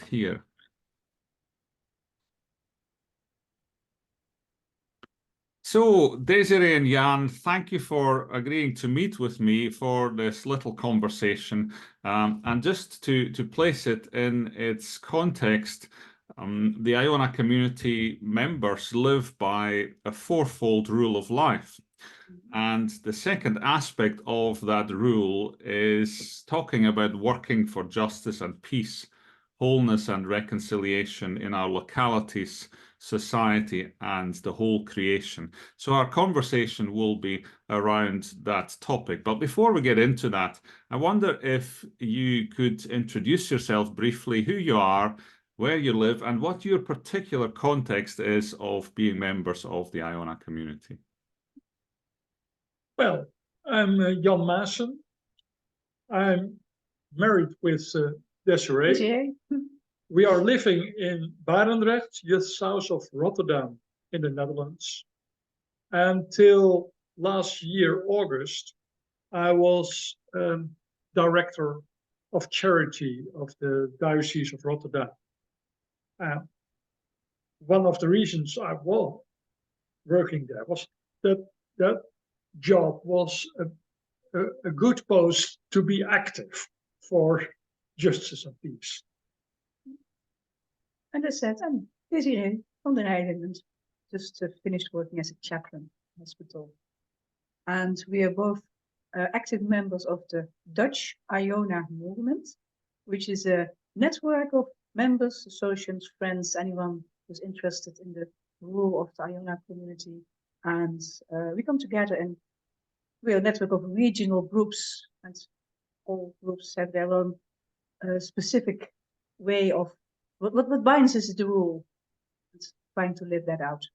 here. So, Desiree and Jan, thank you for agreeing to meet with me for this little conversation. And just to place it in its context, the Iona community members live by a fourfold rule of life. And the second aspect of that rule is talking about working for justice and peace, wholeness and reconciliation in our localities, society, and the whole creation. So our conversation will be around that topic. But before we get into that, I wonder if you could introduce yourself briefly, who you are, where you live, and what your particular context is of being members of the Iona community. Well, I'm Jan Maasen. I'm married with Desiree. We are living in Barendrecht, just south of Rotterdam in the Netherlands. Until last year, August, I was director of charity of the Diocese of Rotterdam. One of the reasons I was working there was that job was a good post to be active for justice and peace. And as said, I'm Desiree from the Hijden, just finished working as a chaplain in the hospital. And we are both active members of the Dutch Iona movement, which is a network of members, associates, friends, anyone who's interested in the rule of the Iona community. And we come together and we're a network of regional groups, and all groups have their own specific way of what binds us is the rule. It's trying to live that out.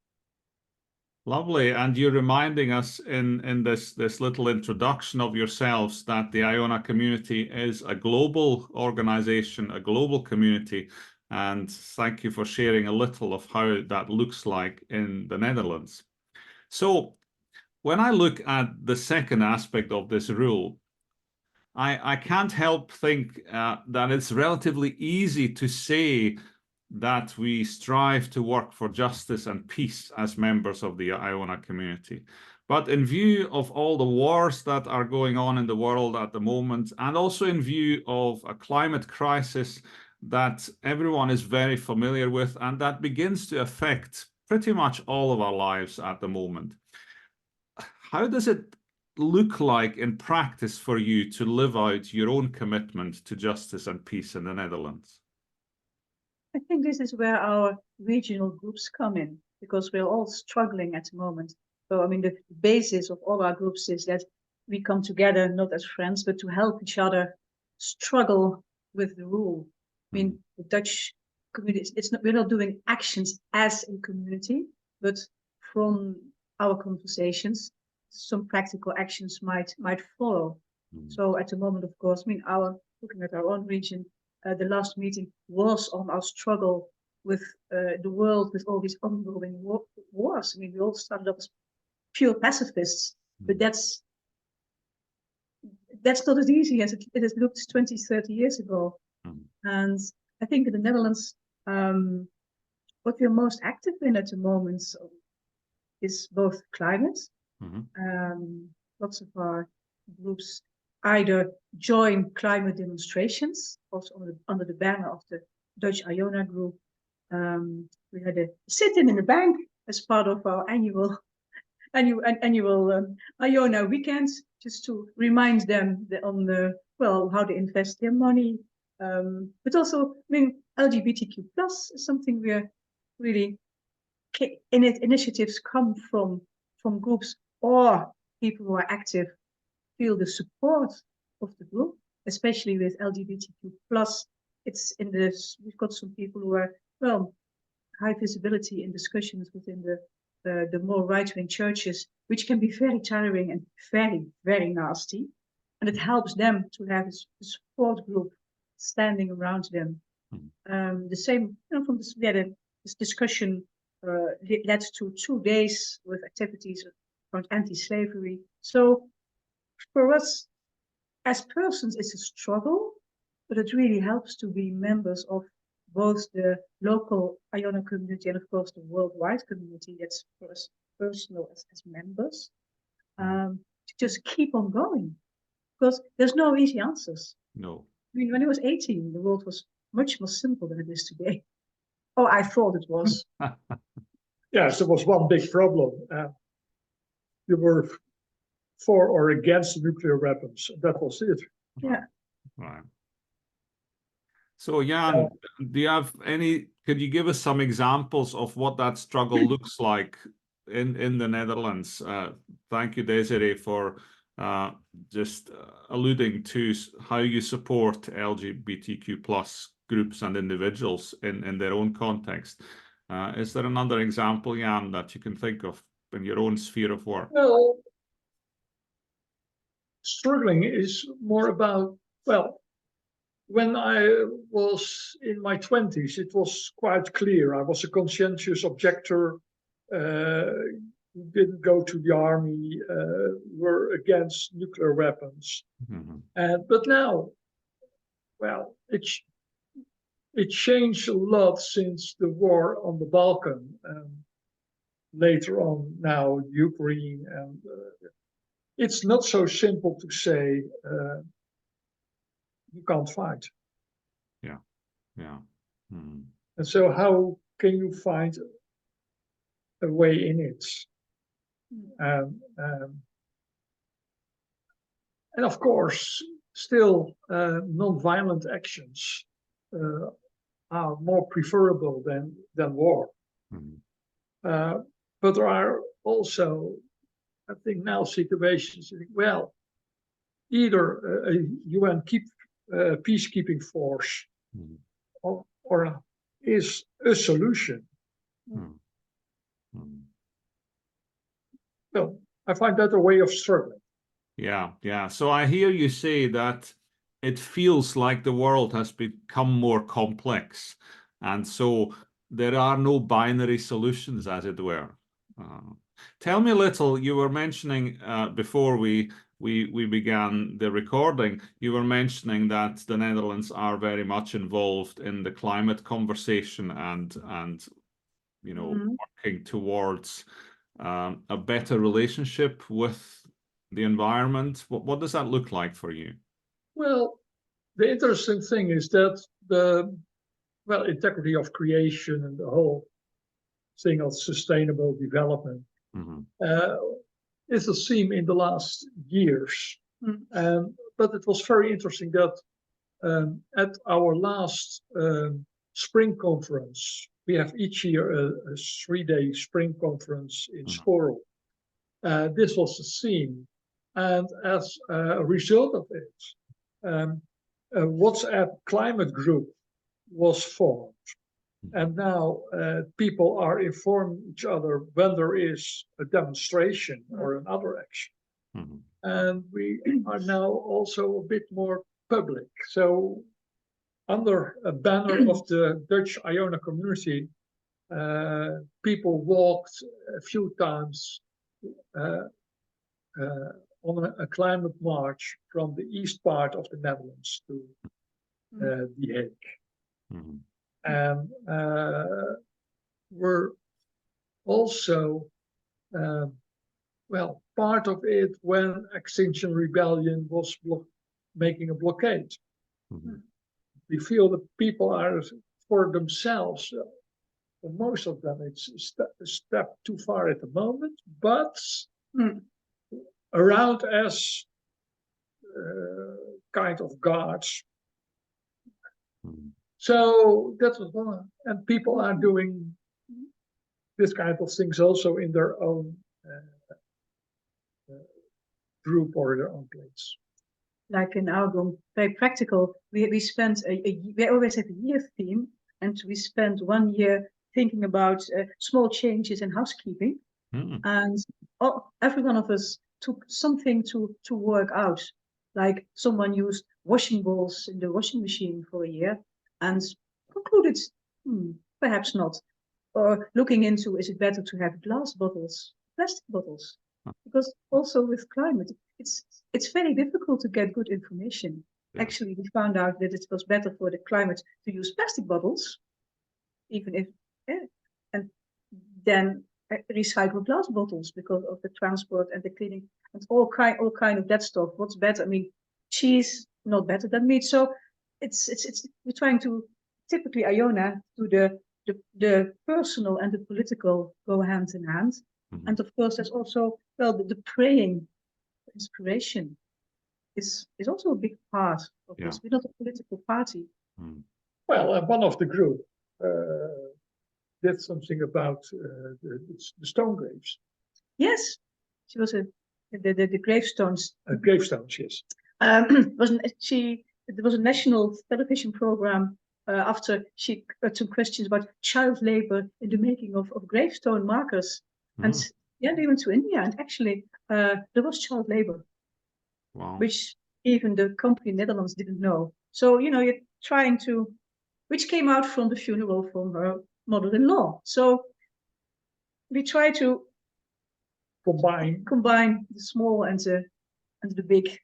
Lovely. And you're reminding us in this little introduction of yourselves that the Iona community is a global organization, a global community. And thank you for sharing a little of how that looks like in the Netherlands. So when I look at the second aspect of this rule, I can't help think that it's relatively easy to say that we strive to work for justice and peace as members of the Iona community. But in view of all the wars that are going on in the world at the moment, and also in view of a climate crisis that everyone is very familiar with, and that begins to affect pretty much all of our lives at the moment, how does it look like in practice for you to live out your own commitment to justice and peace in the Netherlands? I think this is where our regional groups come in, because we're all struggling at the moment. So, I mean, the basis of all our groups is that we come together not as friends, but to help each other struggle with the rule. I mean, the Dutch community, we're not doing actions as a community, but from our conversations, some practical actions might follow. So at the moment, of course, I mean, looking at our own region, the last meeting was on our struggle with the world, with all these ongoing wars. I mean, we all started off as pure pacifists, but that's not as easy as it has looked 20, 30 years ago. And I think in the Netherlands, what we're most active in at the moment is both climate. Lots of our groups either join climate demonstrations, also under the banner of the Dutch Iona group. We had a sit-in in the bank as part of our annual Iona weekends, just to remind them how they invest their money. But also, I mean, LGBTQ+ is something we're really initiatives come from groups or people who are active feel the support of the group, especially with LGBTQ+. It's in this, we've got some people who are, high visibility in discussions within the more right-wing churches, which can be very tiring and very, very nasty. And it helps them to have a support group standing around them. The same, from this, this discussion led to 2 days with activities around anti-slavery. So for us as persons, it's a struggle, but it really helps to be members of both the local Iona community and of course the worldwide community that's for us personal as members, to just keep on going. Because there's no easy answers. No. I mean, when I was 18, the world was much more simple than it is today. Oh, I thought it was. Yes, there was one big problem. You were for or against nuclear weapons. That was it. Yeah. Right. So Jan, do you have could you give us some examples of what that struggle looks like in the Netherlands? Thank you, Desiree, for just alluding to how you support LGBTQ plus groups and individuals in their own context. Is there another example, Jan, that you can think of in your own sphere of work? Well, struggling is more about, well, when I was in my 20s, it was quite clear. I was a conscientious objector, didn't go to the army, were against nuclear weapons. But now, well, it changed a lot since the war on the Balkan, and later on now Ukraine, and it's not so simple to say you can't fight. Yeah, yeah. And so how can you find a way in it? And of course, still non-violent actions are more preferable than war. But there are also, I think now, situations, well, either a UN peacekeeping force or is a solution. So I find that a way of struggling. Yeah, yeah. So I hear you say that it feels like the world has become more complex, and so there are no binary solutions, as it were. Tell me a little. You were mentioning before we began the recording, you were mentioning that the Netherlands are very much involved in the climate conversation and you know, working towards a better relationship with the environment. What does that look like for you? Well, the interesting thing is that the integrity of creation and the whole thing of sustainable development is a theme in the last years. But it was very interesting that at our last spring conference, we have each year a 3-day spring conference in Schoorl. This was the theme. And as a result of it, a WhatsApp climate group was formed. And now people are informing each other when there is a demonstration or another action. And we are now also a bit more public. So under a banner of the Dutch Iona community, people walked a few times on a climate march from the east part of the Netherlands to The Hague. And we're also, part of it when Extinction Rebellion was making a blockade. We feel that people are for themselves. For most of them, it's a step too far at the moment, but around as kind of guards. So that was one, and people are doing this kind of things also in their own group or their own place. Like in our group, very practical. We spent we always have a year theme, and we spent 1 year thinking about small changes in housekeeping, and every one of us took something to work out. Like someone used washing balls in the washing machine for a year and concluded, perhaps not. Or looking into, is it better to have glass bottles, plastic bottles? Because also with climate, it's very difficult to get good information. Yeah. Actually, we found out that it was better for the climate to use plastic bottles even if, and then recycle glass bottles because of the transport and the cleaning and all kind of that stuff. What's better? I mean, cheese not better than meat. So it's we're trying to typically Iona do the personal and the political go hand in hand. Mhm. And of course, there's also the praying inspiration is also a big part of Yeah. this. We're not a political party. Mm. Well, one of the group did something about the stone graves. Yes, she was the gravestones. Gravestones, yes. There was a national television program after she got some questions about child labor in the making of gravestone markers. And Mm. yeah, they went to India, and actually there was child labor, Wow. which even the company Netherlands didn't know. So you're trying to, which came out from the funeral from her mother-in-law. So we try to combine the small and the big.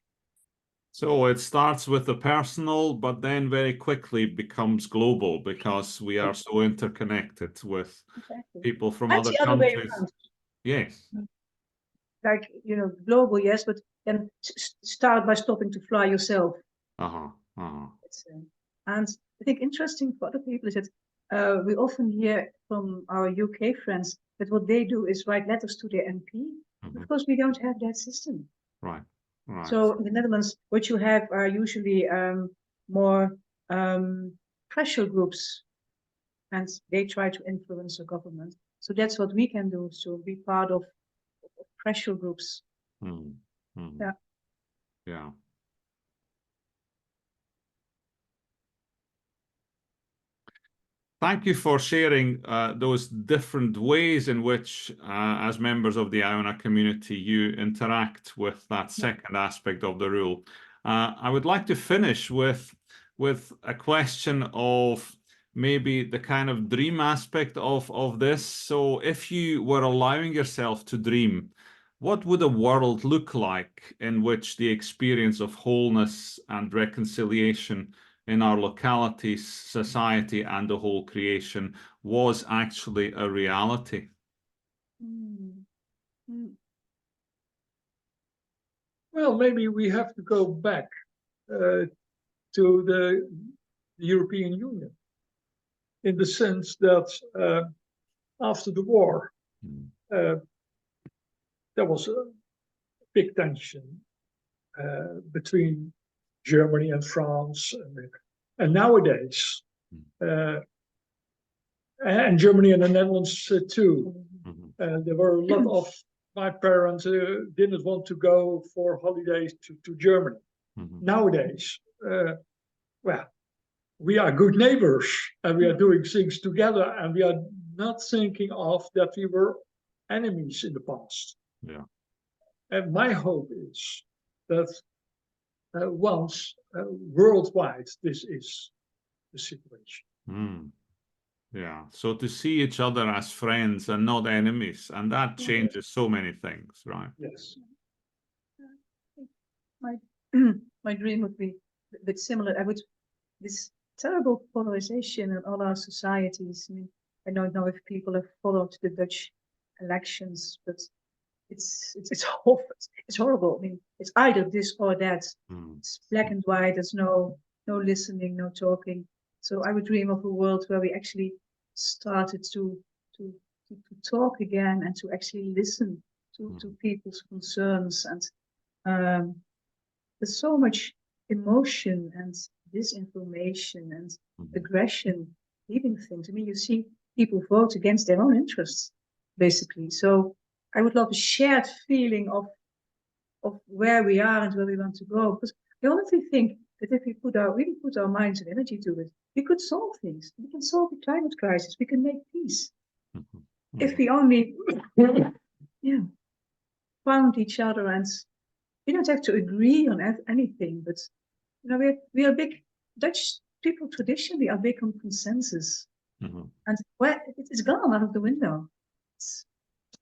So it starts with the personal, but then very quickly becomes global because we are so interconnected with Exactly. people from And other the other way countries. around. Yes. Like, global, yes, but then start by stopping to fly yourself. Uh-huh. Uh-huh. And I think interesting for other people is that we often hear from our UK friends that what they do is write letters to their MP. Mhm. Of course, we don't have that system. Right. Right. So in the Netherlands, what you have are usually more pressure groups, and they try to influence the government. So that's what we can do, so be part of pressure groups. Mm. Mm. Yeah. Yeah. Thank you for sharing those different ways in which, as members of the Iona community, you interact with that second aspect of the rule. I would like to finish with a question of maybe the kind of dream aspect of this. So if you were allowing yourself to dream, what would a world look like in which the experience of wholeness and reconciliation in our locality, society, and the whole creation was actually a reality? Mm. Mm. Well, maybe we have to go back to the European Union in the sense that after the war, there was a big tension between Germany and France, and nowadays, and Germany and the Netherlands too. There were a lot of my parents didn't want to go for holidays to Germany. Nowadays, well, we are good neighbors and we are doing things together, and we are not thinking of that we were enemies in the past. Yeah. And my hope is that once worldwide, this is the situation. Mm. Yeah. So to see each other as friends and not enemies, and that changes so many things, right? Yes. My dream would be a bit similar. This terrible polarization in all our societies. I mean, I don't know if people have followed the Dutch elections, but it's awful. It's horrible. I mean, it's either this or that. It's black and white. There's no listening, no talking. So I would dream of a world where we actually started to talk again and to actually listen to people's concerns. And there's so much emotion and disinformation and aggression leading things. I mean, you see people vote against their own interests, basically. So I would love a shared feeling of where we are and where we want to go. Because I honestly think that if we really put our minds and energy to it, we could solve things. We can solve the climate crisis. We can make peace. If we only found each other, and we don't have to agree on anything, but we are big Dutch people traditionally are big on consensus. And it's gone out of the window.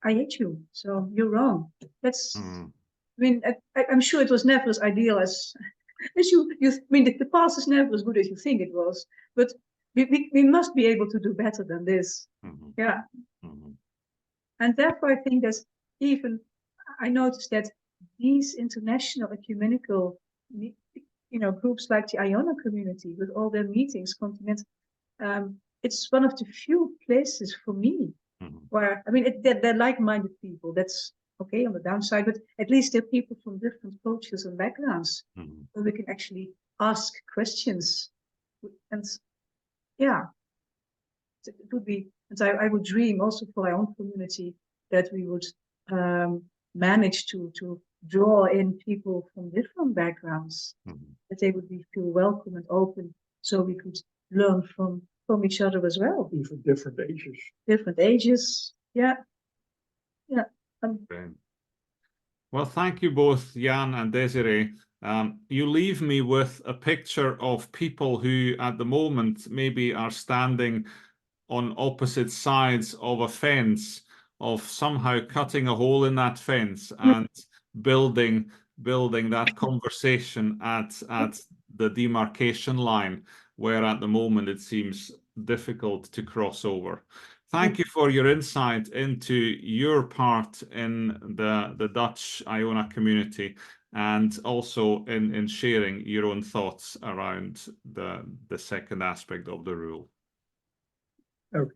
I hate you, so you're wrong. That's I mean, I'm sure it was never as ideal as you. I mean, the past is never as good as you think it was. But we must be able to do better than this. Mhm. Yeah. Mhm. And therefore, I think there's even, I noticed that these international ecumenical, groups like the Iona community with all their meetings, continents, it's one of the few places for me Mhm. where, I mean, they're like-minded people. That's okay on the downside, but at least they're people from different cultures and backgrounds, Mhm. where we can actually ask questions. And yeah, it would be, and I would dream also for our own community that we would manage to draw in people from different backgrounds, Mhm. that they would feel welcome and open, so we could learn from each other as well. Even different ages. Different ages, yeah. Great. Well, thank you both, Jan and Desiree. You leave me with a picture of people who at the moment maybe are standing on opposite sides of a fence, of somehow cutting a hole in that fence and building that conversation at the demarcation line, where at the moment it seems difficult to cross over. Thank you for your insight into your part in the Dutch Iona community, and also in sharing your own thoughts around the second aspect of the rule. Okay.